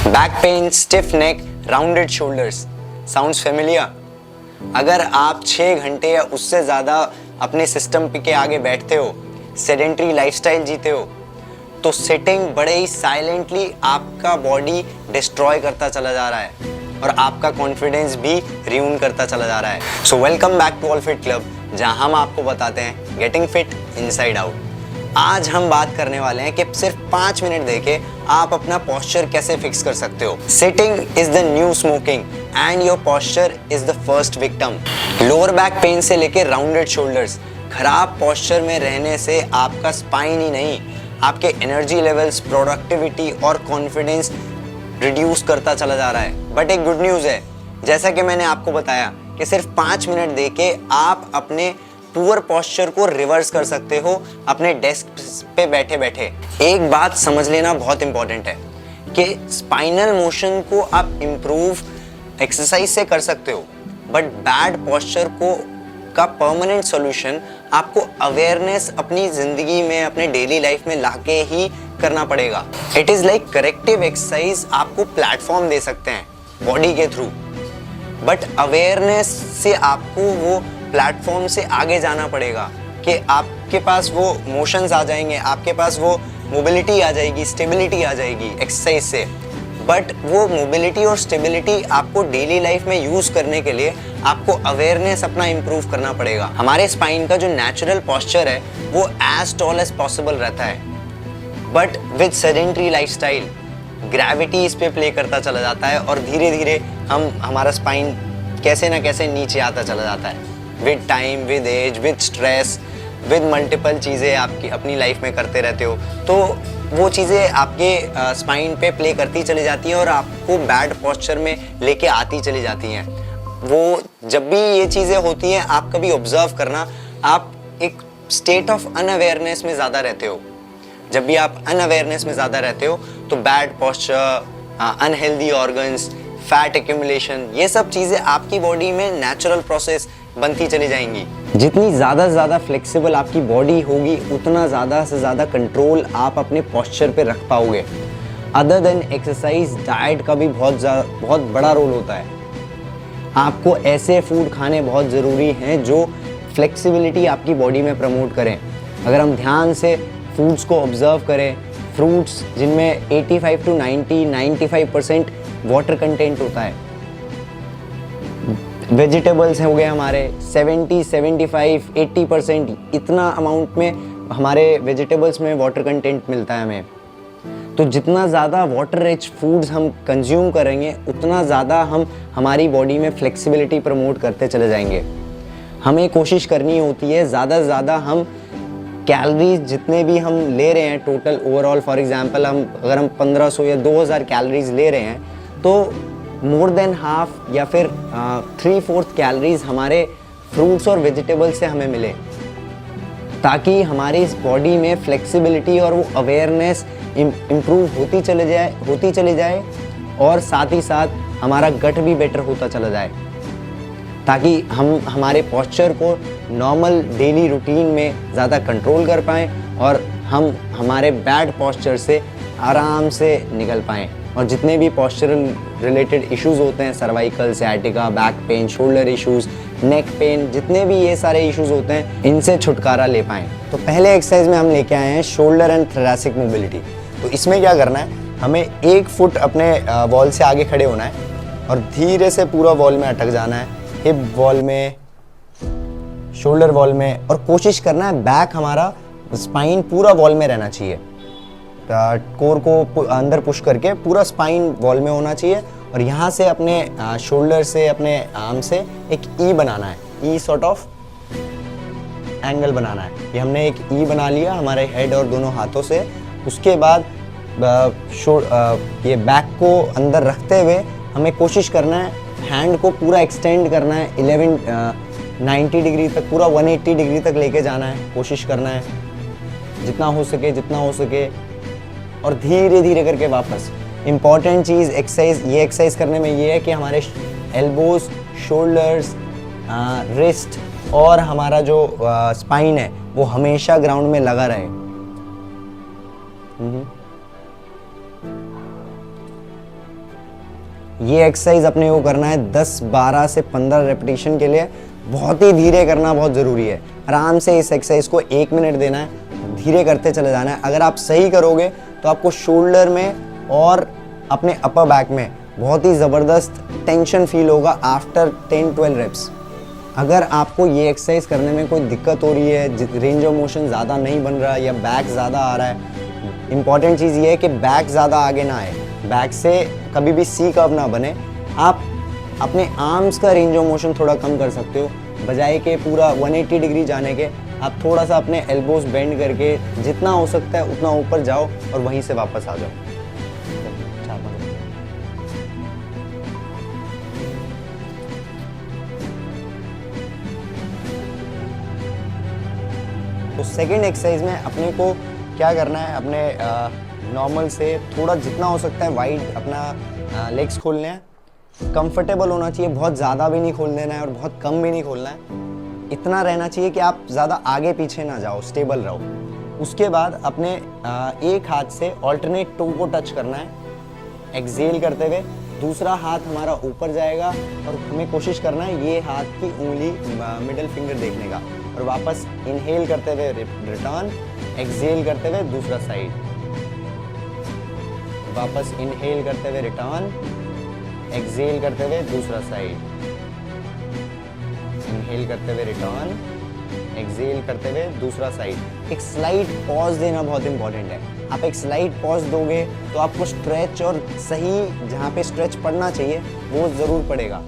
Back pain, stiff नेक, rounded shoulders, sounds familiar? अगर आप 6 घंटे या उससे ज़्यादा अपने सिस्टम के आगे बैठते हो, सेडेंट्री लाइफस्टाइल जीते हो, तो सिटिंग बड़े ही साइलेंटली आपका बॉडी डिस्ट्रॉय करता चला जा रहा है और आपका कॉन्फिडेंस भी रियून करता चला जा रहा है। So welcome back to all fit club, जहां हम आपको बताते हैं गेटिंग फिट इनसाइड आउट। आज हम बात करने वाले हैं कि सिर्फ 5 मिनट देके आप अपना पोस्चर कैसे फिक्स कर सकते हो। Sitting is the new smoking and your posture is the first victim. Lower back pain से लेकर राउंडेड शोल्डर्स, खराब पोस्चर में रहने से आपका स्पाइन ही नहीं, आपके एनर्जी लेवल्स, प्रोडक्टिविटी और कॉन्फिडेंस रिड्यूस करता चला जा रहा है। बट एक गुड न्यूज़ है, जैसा कि मैंने आपको बताया कि सिर्फ 5 मिनट देके आप अपने पुअर पोस्चर को रिवर्स कर सकते हो अपने डेस्क पे बैठे बैठे। एक बात समझ लेना बहुत इंपॉर्टेंट है कि स्पाइनल मोशन को आप इम्प्रूव एक्सरसाइज से कर सकते हो, बट बैड पोस्चर को का परमानेंट सॉल्यूशन आपको अवेयरनेस अपनी जिंदगी में, अपने डेली लाइफ में लाके ही करना पड़ेगा। It is like corrective exercise आपको प्लेटफॉर्म दे सकते हैं बॉडी के थ्रू, बट अवेयरनेस से आपको वो प्लेटफॉर्म से आगे जाना पड़ेगा कि आपके पास वो मोशंस आ जाएंगे, आपके पास वो मोबिलिटी आ जाएगी, स्टेबिलिटी आ जाएगी एक्सरसाइज से। बट वो मोबिलिटी और स्टेबिलिटी आपको डेली लाइफ में यूज़ करने के लिए आपको अवेयरनेस अपना इम्प्रूव करना पड़ेगा। हमारे स्पाइन का जो नेचुरल पोस्चर है वो एज टॉल एज पॉसिबल रहता है, but with sedentary lifestyle gravity इस पे प्ले करता चला जाता है और धीरे धीरे हमारा स्पाइन कैसे ना कैसे नीचे आता चला जाता है। With time, with age, with stress, with multiple चीज़ें आपकी अपनी लाइफ में करते रहते हो, तो वो चीज़ें आपके स्पाइन पे प्ले करती चली जाती हैं और आपको बैड पोस्चर में लेके आती चली जाती हैं। वो जब भी ये चीज़ें होती हैं, आप कभी ऑब्जर्व करना, आप एक स्टेट ऑफ अनअवेयरनेस में ज़्यादा रहते हो। जब भी आप अनअवेयरनेस में ज़्यादा रहते हो तो bad posture, unhealthy organs, fat accumulation, ये सब चीज़ें आपकी बॉडी में नेचुरल प्रोसेस बनती चली जाएंगी। जितनी ज़्यादा से ज़्यादा फ्लेक्सिबल आपकी बॉडी होगी, उतना ज़्यादा से ज़्यादा कंट्रोल आप अपने पोस्चर पे रख पाओगे। अदर देन एक्सरसाइज, डाइट का भी बहुत बड़ा रोल होता है। आपको ऐसे फूड खाने बहुत ज़रूरी हैं जो फ्लेक्सिबिलिटी आपकी बॉडी में प्रमोट करें। अगर हम ध्यान से फूड्स को ऑब्जर्व करें, फ्रूट्स जिनमें 85 to 95% वाटर कंटेंट होता है, वेजिटेबल्स हो गए हमारे 70, 75, 80%, इतना अमाउंट में हमारे वेजिटेबल्स में वाटर कंटेंट मिलता है हमें। तो जितना ज़्यादा वाटर रिच फूड्स हम कंज्यूम करेंगे, उतना ज़्यादा हम हमारी बॉडी में फ्लेक्सिबिलिटी प्रमोट करते चले जाएंगे। हमें कोशिश करनी होती है ज़्यादा से ज़्यादा हम कैलोरीज जितने भी हम ले रहे हैं टोटल ओवरऑल, फॉर एग्जांपल अगर हम 1500 या 2000 कैलोरीज ले रहे हैं, तो मोर देन हाफ या फिर 3/4 कैलोरीज हमारे फ्रूट्स और वेजिटेबल्स से हमें मिले, ताकि हमारी इस बॉडी में फ्लेक्सिबिलिटी और वो अवेयरनेस इम्प्रूव होती चली जाए और साथ ही साथ हमारा गट भी बेटर होता चला जाए, ताकि हम हमारे पोस्चर को नॉर्मल डेली रूटीन में ज़्यादा कंट्रोल कर पाएँ और हम हमारे बैड पोस्चर से आराम से निकल पाएँ। और जितने भी पोस्चरल रिलेटेड इश्यूज़ होते हैं, cervical, sciatica, back pain, shoulder issues, neck pain, जितने भी ये सारे इश्यूज़ होते हैं, इनसे छुटकारा ले पाएँ। तो पहले एक्सरसाइज में हम लेके आए हैं शोल्डर एंड थोरैसिक मोबिलिटी। तो इसमें क्या करना है, हमें 1 फुट अपने वॉल से आगे खड़े होना है और धीरे से पूरा वॉल में अटक जाना है, हिप वॉल में, शोल्डर वॉल में, और कोशिश करना है बैक हमारा स्पाइन पूरा वॉल में रहना चाहिए। कोर को अंदर पुश करके पूरा स्पाइन वॉल में होना चाहिए और यहाँ से अपने शोल्डर से, अपने आर्म से एक ई बनाना है, ई सॉर्ट ऑफ एंगल बनाना है। ये हमने एक ई बना लिया हमारे हेड और दोनों हाथों से। उसके बाद ये बैक को अंदर रखते हुए हमें कोशिश करना है हैंड को पूरा एक्सटेंड करना है 90 डिग्री तक, पूरा 180 डिग्री तक लेके जाना है, कोशिश करना है जितना हो सके और धीरे धीरे करके वापस। इम्पॉर्टेंट चीज़ एक्सरसाइज करने में ये है कि हमारे एल्बोज, शोल्डर्स, रिस्ट और हमारा जो स्पाइन है वो हमेशा ग्राउंड में लगा रहे। ये एक्सरसाइज अपने को करना है 10, 12 से 15 रेपिटेशन के लिए। बहुत ही धीरे करना बहुत ज़रूरी है। आराम से इस एक्सरसाइज को 1 मिनट देना है, धीरे करते चले जाना है। अगर आप सही करोगे तो आपको शोल्डर में और अपने अपर बैक में बहुत ही ज़बरदस्त टेंशन फील होगा आफ्टर 10-12 रेप्स। अगर आपको ये एक्सरसाइज करने में कोई दिक्कत हो रही है, रेंज ऑफ मोशन ज़्यादा नहीं बन रहा या बैक ज़्यादा आ रहा है, इंपॉर्टेंट चीज़ ये है कि बैक ज़्यादा आगे ना आए, बैक से कभी भी सी कर्व ना बने। आप अपने आर्म्स का रेंज ऑफ मोशन थोड़ा कम कर सकते हो, बजाय के पूरा 180 डिग्री जाने के आप थोड़ा सा अपने एल्बोज बेंड करके जितना हो सकता है उतना ऊपर जाओ और वहीं से वापस आ जाओ। तो सेकेंड एक्सरसाइज में अपने को क्या करना है, अपने नॉर्मल से थोड़ा जितना हो सकता है वाइड अपना लेग्स खोलने हैं। कंफर्टेबल होना चाहिए, बहुत ज़्यादा भी नहीं खोल देना है और बहुत कम भी नहीं खोलना है। इतना रहना चाहिए कि आप ज़्यादा आगे पीछे ना जाओ, स्टेबल रहो। उसके बाद अपने एक हाथ से ऑल्टरनेट टो को टच करना है, एक्सेल करते हुए। दूसरा हाथ हमारा ऊपर जाएगा और हमें कोशिश करना है ये हाथ की उंगली मिडिल फिंगर देखने का, और वापस इनहेल करते हुए रिटर्न, एक्सेल करते हुए दूसरा साइड, वापस इनहेल करते हुए रिटर्न, एक्सेल करते हुए दूसरा साइड, इनहेल करते हुए रिटर्न, एक्सेल करते हुए दूसरा साइड। एक स्लाइड पॉज देना बहुत इंपॉर्टेंट है। आप एक स्लाइड पॉज दोगे तो आपको स्ट्रेच और सही जहाँ पे स्ट्रेच पड़ना चाहिए वो ज़रूर पड़ेगा।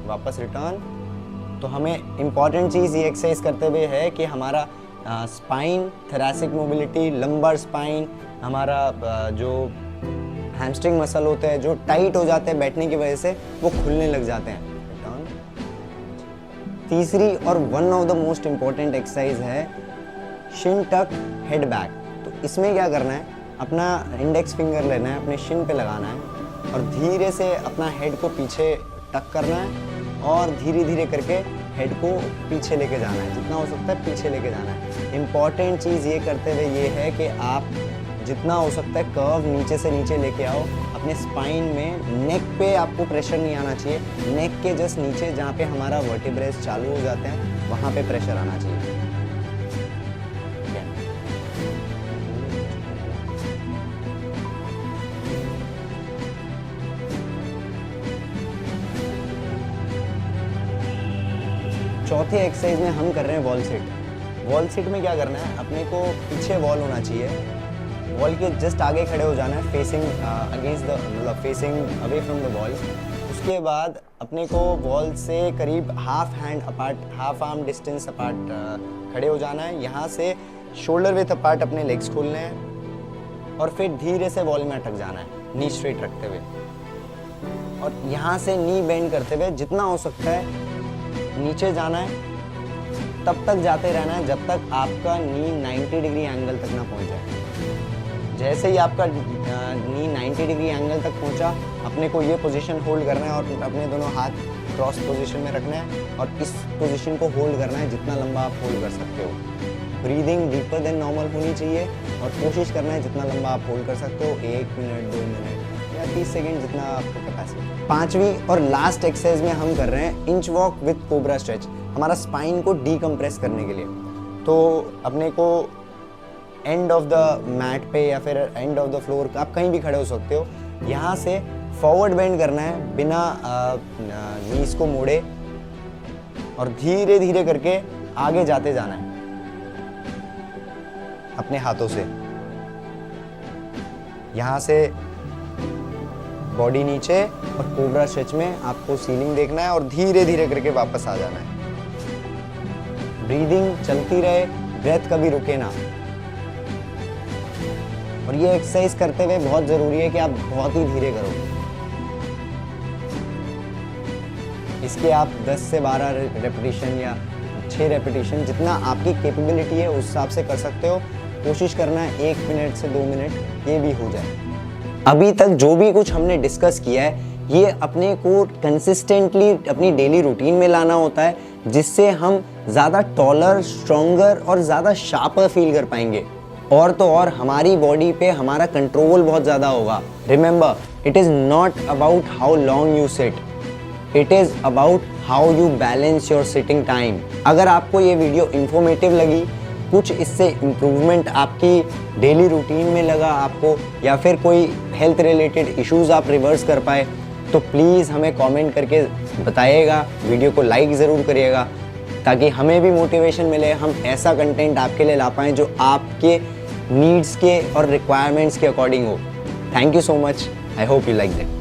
वापस रिटर्न। तो हमें इम्पॉर्टेंट चीज़ ये एक्सरसाइज करते हुए है कि हमारा spine, thoracic mobility, lumbar spine, हमारा जो हैमस्ट्रिंग मसल होते हैं जो टाइट हो जाते हैं बैठने की वजह से, वो खुलने लग जाते हैं। तीसरी और one of the most important exercise है शिन टक हेड बैक। तो इसमें क्या करना है, अपना इंडेक्स फिंगर लेना है, अपने शिन पे लगाना है और धीरे से अपना हेड को पीछे टक करना है और धीरे धीरे करके हेड को पीछे लेके जाना है, जितना हो सकता है पीछे लेके जाना है। इम्पॉर्टेंट चीज़ ये करते हुए ये है कि आप जितना हो सकता है कर्व नीचे से नीचे लेके आओ। अपने स्पाइन में नेक पे आपको प्रेशर नहीं आना चाहिए, नेक के जस्ट नीचे जहाँ पे हमारा वर्टिब्रेस चालू हो जाते हैं वहाँ पे प्रेशर आना चाहिए। चौथी एक्सरसाइज में हम कर रहे हैं वॉल सिट। वॉल सिट में क्या करना है, अपने को पीछे वॉल होना चाहिए, वॉल के जस्ट आगे खड़े हो जाना है, फेसिंग अगेंस्ट द, मतलब facing away from the wall. उसके बाद अपने को वॉल से करीब half hand apart, half arm distance apart खड़े हो जाना है। यहाँ से शोल्डर विथ अपार्ट अपने लेग्स खोलने हैं और फिर धीरे से वॉल में अटक जाना है, नी स्ट्रेट रखते हुए, और यहाँ से नी बेंड करते हुए जितना हो सकता है नीचे जाना है। तब तक जाते रहना है जब तक आपका नी 90 डिग्री एंगल तक ना पहुँच जाए। जैसे ही आपका नी 90 डिग्री एंगल तक पहुंचा, अपने को ये पोजीशन होल्ड करना है और अपने दोनों हाथ क्रॉस पोजीशन में रखना है और इस पोजीशन को होल्ड करना है जितना लंबा आप होल्ड कर सकते हो। ब्रीदिंग डीपर देन नॉर्मल होनी चाहिए और कोशिश करना है जितना लंबा आप होल्ड कर सकते हो, 1 मिनट, 2 मिनट या 30 सेकेंड, जितना आपको कैपेसिटी। पांचवी और लास्ट एक्सरसाइज में हम कर रहे हैं inch walk with cobra stretch, हमारा स्पाइन को डीकम्प्रेस करने के लिए। तो अपने को एंड ऑफ द मैट पे या फिर एंड ऑफ द फ्लोर, आप कहीं भी खड़े हो सकते हो, यहाँ से फॉरवर्ड बेंड करना है बिना नीज को मोड़े और धीरे धीरे करके आगे जाते जाना है अपने हाथों से। यहाँ से बॉडी नीचे और कोबरा स्ट्रेच में आपको सीलिंग देखना है और धीरे धीरे करके वापस आ जाना है। ब्रीदिंग चलती रहे, ब्रेथ कभी रुके ना। और ये एक्सरसाइज करते हुए बहुत ज़रूरी है कि आप बहुत ही धीरे करो। इसके आप 10 से 12 रेपिटेशन या 6 रेपिटेशन जितना आपकी कैपेबिलिटी है उस हिसाब से कर सकते हो। कोशिश करना है 1 मिनट से 2 मिनट ये भी हो जाए। अभी तक जो भी कुछ हमने डिस्कस किया है ये अपने को कंसिस्टेंटली अपनी डेली रूटीन में लाना होता है, जिससे हम ज़्यादा टॉलर, स्ट्रॉन्गर और ज़्यादा शार्पर फील कर पाएंगे। और तो और हमारी बॉडी पे हमारा कंट्रोल बहुत ज़्यादा होगा। Remember, it is not about how long you sit, it is about how you balance your sitting time. अगर आपको ये वीडियो इन्फॉर्मेटिव लगी, कुछ इससे इम्प्रूवमेंट आपकी डेली रूटीन में लगा आपको, या फिर कोई हेल्थ रिलेटेड इश्यूज़ आप रिवर्स कर पाए, तो प्लीज़ हमें कमेंट करके बताइएगा। वीडियो को लाइक ज़रूर करिएगा ताकि हमें भी मोटिवेशन मिले, हम ऐसा कंटेंट आपके लिए ला पाएँ जो आपके नीड्स के और रिक्वायरमेंट्स के अकॉर्डिंग हो। Thank you so much, I hope you like that.